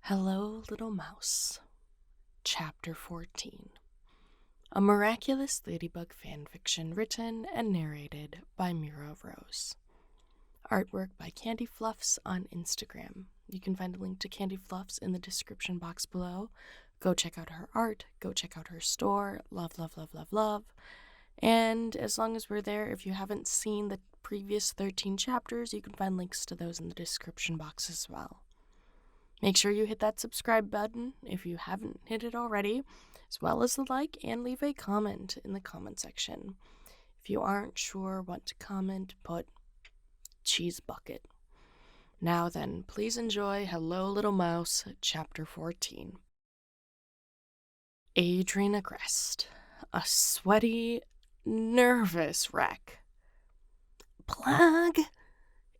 Hello, Little Mouse. Chapter 14. A Miraculous Ladybug Fanfiction written and narrated by Mira. Artwork by CandyFluffs on Instagram. You can find a link to CandyFluffs in the description box below. Go check out her art. Go check out her store. Love, love, love, love, love. And as long as we're there, if you haven't seen the previous 13 chapters, you can find links to those in the description box as well. Make sure you hit that subscribe button if you haven't hit it already, as well as the like, and leave a comment in the comment section. If you aren't sure what to comment, put cheese bucket. Now then, please enjoy Hello Little Mouse, Chapter 14. Adrien Agreste, a sweaty, nervous wreck. Plagg,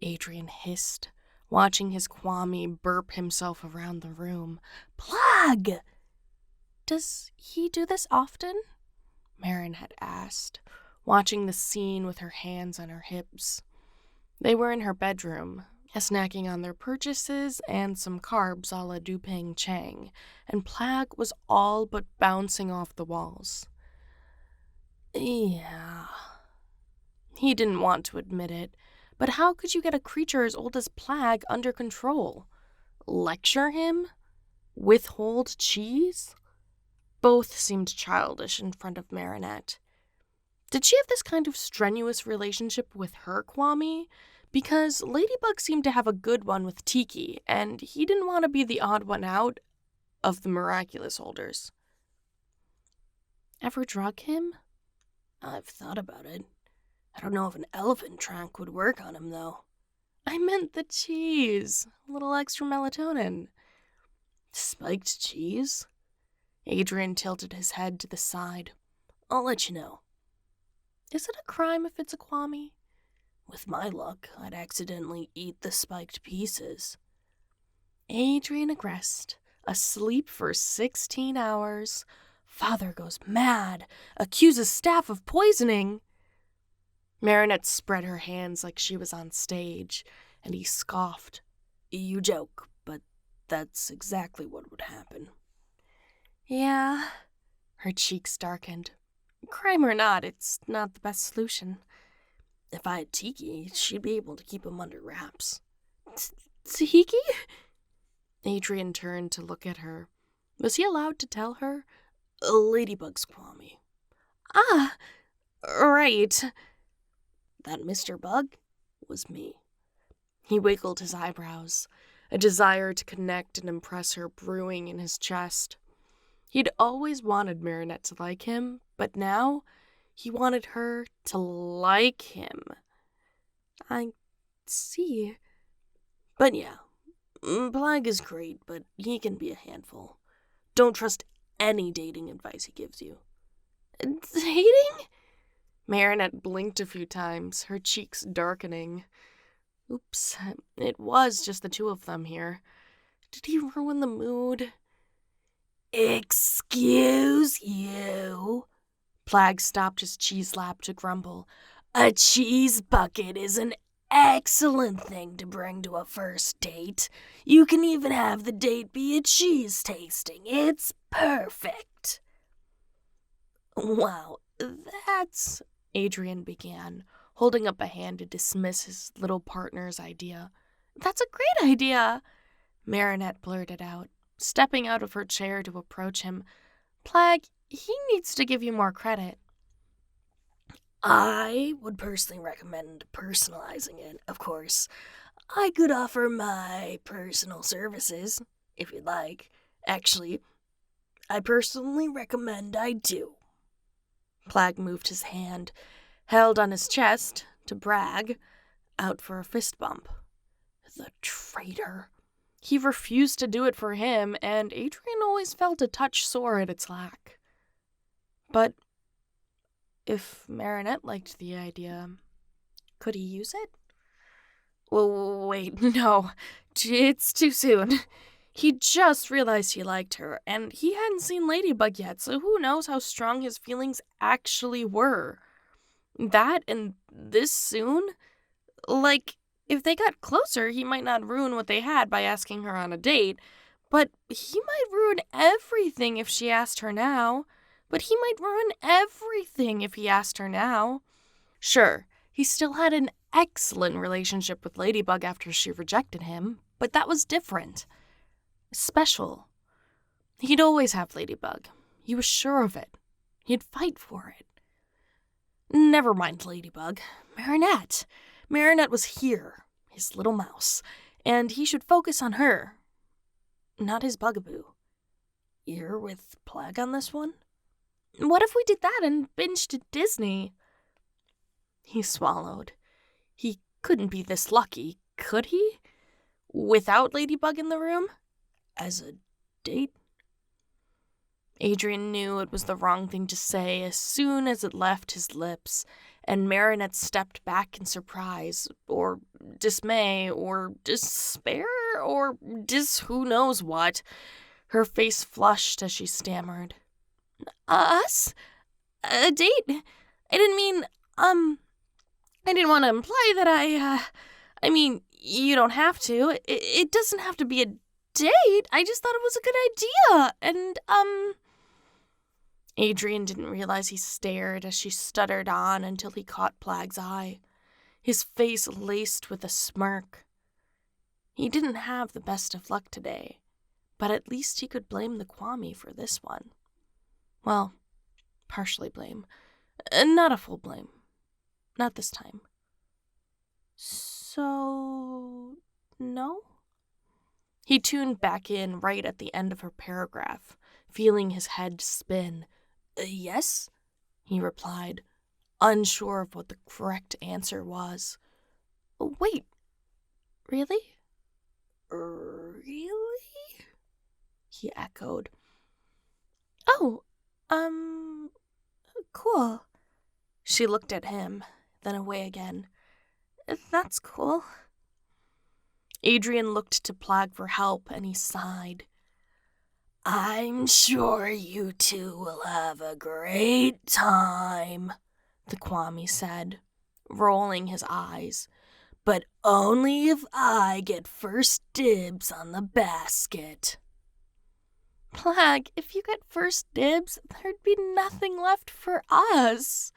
Adrien hissed, watching his Kwame burp himself around the room. Plagg! Does he do this often? Marinette asked, watching the scene with her hands on her hips. They were in her bedroom, snacking on their purchases and some carbs a la Duping Chang, and Plagg was all but bouncing off the walls. Yeah. He didn't want to admit it, but how could you get a creature as old as Plagg under control? Lecture him? Withhold cheese? Both seemed childish in front of Marinette. Did she have this kind of strenuous relationship with her Kwame? Because Ladybug seemed to have a good one with Tiki, and he didn't want to be the odd one out of the Miraculous holders. Ever drug him? I've thought about it. I don't know if an elephant trunk would work on him, though. I meant the cheese. A little extra melatonin. Spiked cheese? Adrien tilted his head to the side. I'll let you know. Is it a crime if it's a Kwame? With my luck, I'd accidentally eat the spiked pieces. Adrien Agreste, asleep for 16 hours. Father goes mad, accuses staff of poisoning. Marinette spread her hands like she was on stage, and he scoffed. You joke, but that's exactly what would happen. Yeah. Her cheeks darkened. Crime or not, it's not the best solution. If I had Tiki, she'd be able to keep him under wraps. Tiki? Adrien turned to look at her. Was he allowed to tell her? Ladybug's Kwame. Ah, right. That Mr. Bug was me. He wiggled his eyebrows, a desire to connect and impress her brewing in his chest. He'd always wanted Marinette to like him, but now he wanted her to like him. I see. But yeah, Plagg is great, but he can be a handful. Don't trust any dating advice he gives you. Dating? Marinette blinked a few times, her cheeks darkening. Oops, it was just the two of them here. Did he ruin the mood? Excuse you? Plagg stopped his cheese lap to grumble. A cheese bucket is an excellent thing to bring to a first date. You can even have the date be a cheese tasting. It's perfect. Wow, that's... Adrien began, holding up a hand to dismiss his little partner's idea. That's a great idea, Marinette blurted out, stepping out of her chair to approach him. Plagg, he needs to give you more credit. I would personally recommend personalizing it, of course. I could offer my personal services, if you'd like. Actually, I personally recommend I do. Plagg moved his hand, held on his chest, to brag, out for a fist bump. The traitor. He refused to do it for him, and Adrien always felt a touch sore at its lack. But if Marinette liked the idea, could he use it? Well, wait, no, it's too soon. He just realized he liked her, and he hadn't seen Ladybug yet, so who knows how strong his feelings actually were. That and this soon? Like, if they got closer, he might not ruin what they had by asking her on a date, But he might ruin everything if she asked her now. Sure, he still had an excellent relationship with Ladybug after she rejected him, but that was different. Special. He'd always have Ladybug. He was sure of it. He'd fight for it. Never mind Ladybug. Marinette. Marinette was here, his little mouse, and he should focus on her, not his bugaboo. You're with Plagg on this one? What if we did that and binged at Disney? He swallowed. He couldn't be this lucky, could he? Without Ladybug in the room? As a date? Adrien knew it was the wrong thing to say as soon as it left his lips, and Marinette stepped back in surprise, or dismay, or despair, or who knows what. Her face flushed as she stammered. Us? A date? I didn't mean, I didn't want to imply that I mean, you don't have to. It doesn't have to be a date. I just thought it was a good idea, and, Adrien didn't realize he stared as she stuttered on until he caught Plagg's eye, his face laced with a smirk. He didn't have the best of luck today, but at least he could blame the Kwame for this one. Well, partially blame. Not a full blame. Not this time. So, no? He tuned back in right at the end of her paragraph, feeling his head spin. Yes, he replied, unsure of what the correct answer was. Wait, really? Really? He echoed. Oh, cool. She looked at him, then away again. That's cool. Adrien looked to Plagg for help, and he sighed. I'm sure you two will have a great time, the Kwame said, rolling his eyes, but only if I get first dibs on the basket. Plagg, if you get first dibs, there'd be nothing left for us,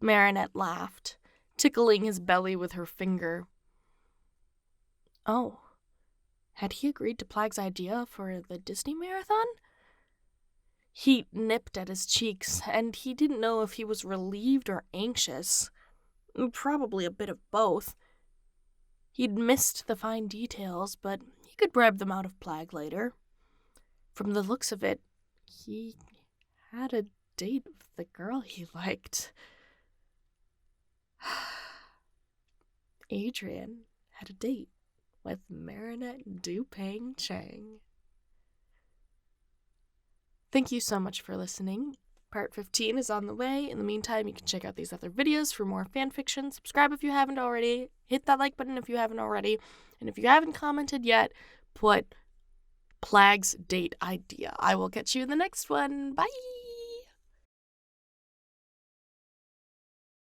Marinette laughed, tickling his belly with her finger. Oh. Had he agreed to Plagg's idea for the Disney marathon? Heat nipped at his cheeks, and he didn't know if he was relieved or anxious. Probably a bit of both. He'd missed the fine details, but he could bribe them out of Plagg later. From the looks of it, he had a date with the girl he liked. Adrien had a date with Marinette Dupang Chang. Thank you so much for listening. Part 15 is on the way. In the meantime, you can check out these other videos for more fanfiction. Subscribe if you haven't already. Hit that like button if you haven't already. And if you haven't commented yet, put Plagg's date idea. I will catch you in the next one. Bye!